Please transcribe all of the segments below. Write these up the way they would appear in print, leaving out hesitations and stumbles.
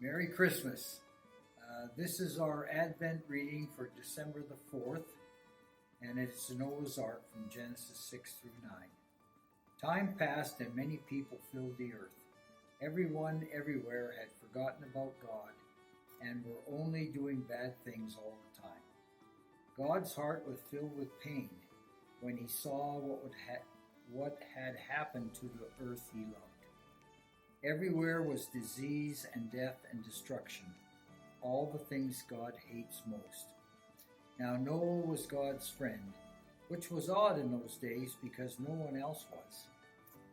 Merry Christmas. This is our Advent reading for December the 4th, and it's Noah's Ark from Genesis 6 through 9. Time passed and many people filled the earth. Everyone everywhere had forgotten about God and were only doing bad things all the time. God's heart was filled with pain when he saw what had happened to the earth he loved. Everywhere was disease and death and destruction, all the things God hates most. Now Noah was God's friend, which was odd in those days because no one else was.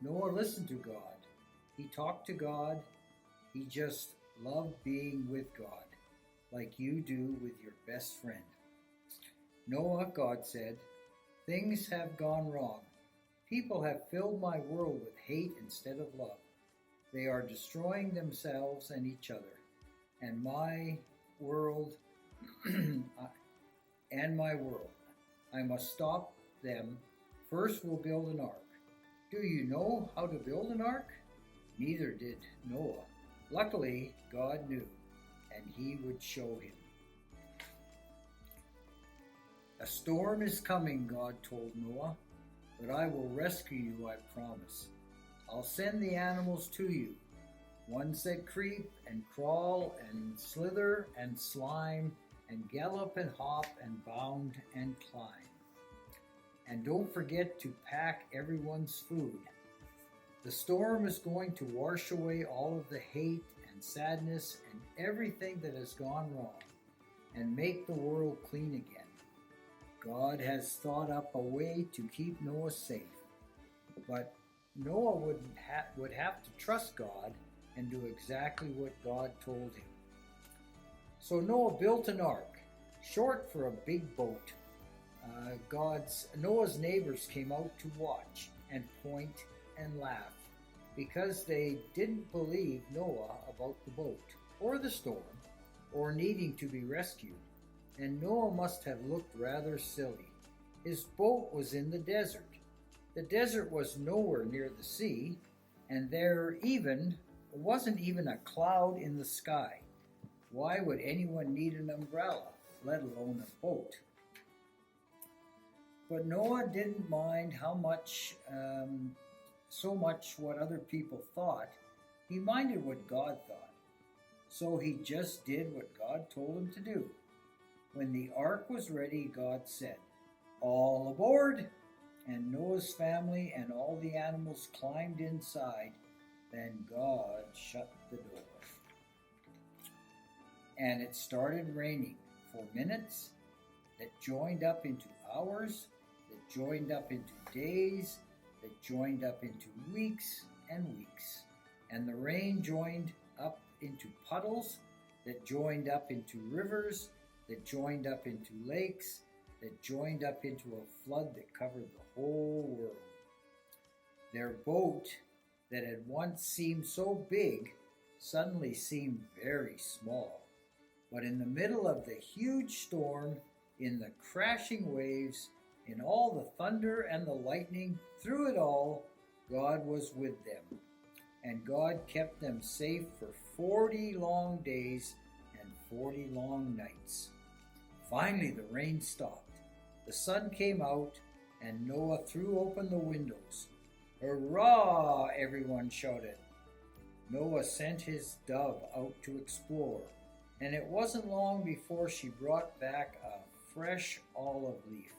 Noah listened to God. He talked to God. He just loved being with God, like you do with your best friend. Noah, God said, things have gone wrong. People have filled my world with hate instead of love. They are destroying themselves and each other, and my world, I must stop them. First we'll build an ark. Do you know how to build an ark? Neither did Noah. Luckily, God knew, and he would show him. A storm is coming, God told Noah, but I will rescue you, I promise. I'll send the animals to you, ones that creep and crawl and slither and slime and gallop and hop and bound and climb. And don't forget to pack everyone's food. The storm is going to wash away all of the hate and sadness and everything that has gone wrong and make the world clean again. God has thought up a way to keep Noah safe, but Noah would have to trust God and do exactly what God told him. So Noah built an ark, short for a big boat. Noah's neighbors came out to watch and point and laugh because they didn't believe Noah about the boat or the storm or needing to be rescued. And Noah must have looked rather silly. His boat was in the desert. The desert was nowhere near the sea, and there wasn't even a cloud in the sky. Why would anyone need an umbrella, let alone a boat? But Noah didn't mind so much what other people thought. He minded what God thought. So he just did what God told him to do. When the ark was ready, God said, "All aboard!" And Noah's family and all the animals climbed inside. Then God shut the door. And it started raining for minutes that joined up into hours, that joined up into days, that joined up into weeks and weeks. And the rain joined up into puddles, that joined up into rivers, that joined up into lakes, that joined up into a flood that covered the whole world. Their boat, that had once seemed so big, suddenly seemed very small. But in the middle of the huge storm, in the crashing waves, in all the thunder and the lightning, through it all, God was with them. And God kept them safe for 40 long days and 40 long nights. Finally, the rain stopped. The sun came out, and Noah threw open the windows. "Hurrah!" everyone shouted. Noah sent his dove out to explore, and it wasn't long before she brought back a fresh olive leaf.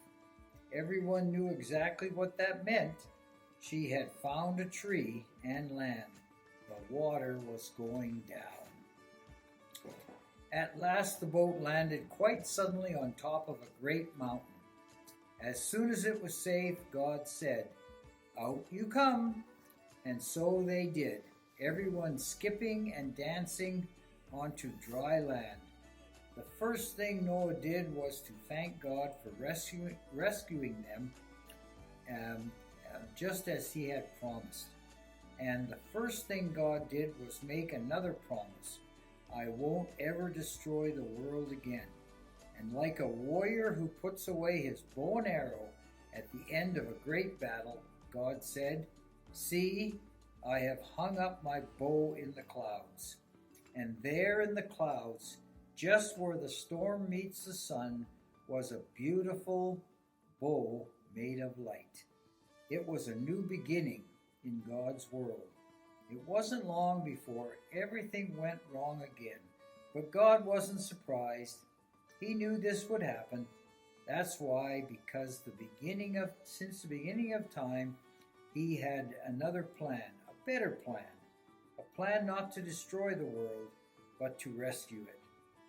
Everyone knew exactly what that meant. She had found a tree and land. The water was going down. At last the boat landed quite suddenly on top of a great mountain. As soon as it was safe, God said, "Out you come." And so they did, everyone skipping and dancing onto dry land. The first thing Noah did was to thank God for rescuing them just as he had promised. And the first thing God did was make another promise. "I won't ever destroy the world again." And like a warrior who puts away his bow and arrow at the end of a great battle, God said, "See, I have hung up my bow in the clouds." And there in the clouds, just where the storm meets the sun, was a beautiful bow made of light. It was a new beginning in God's world. It wasn't long before everything went wrong again, but God wasn't surprised. He knew this would happen. That's why, because since the beginning of time, He had another plan, a better plan, a plan not to destroy the world, but to rescue it,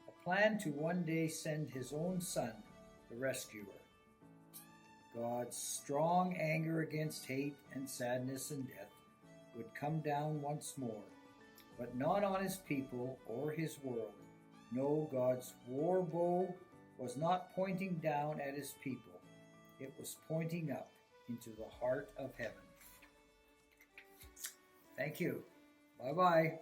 a plan to one day send His own Son, the rescuer. God's strong anger against hate and sadness and death would come down once more, but not on His people or His world. No, God's war bow was not pointing down at His people. It was pointing up into the heart of heaven. Thank you. Bye-bye.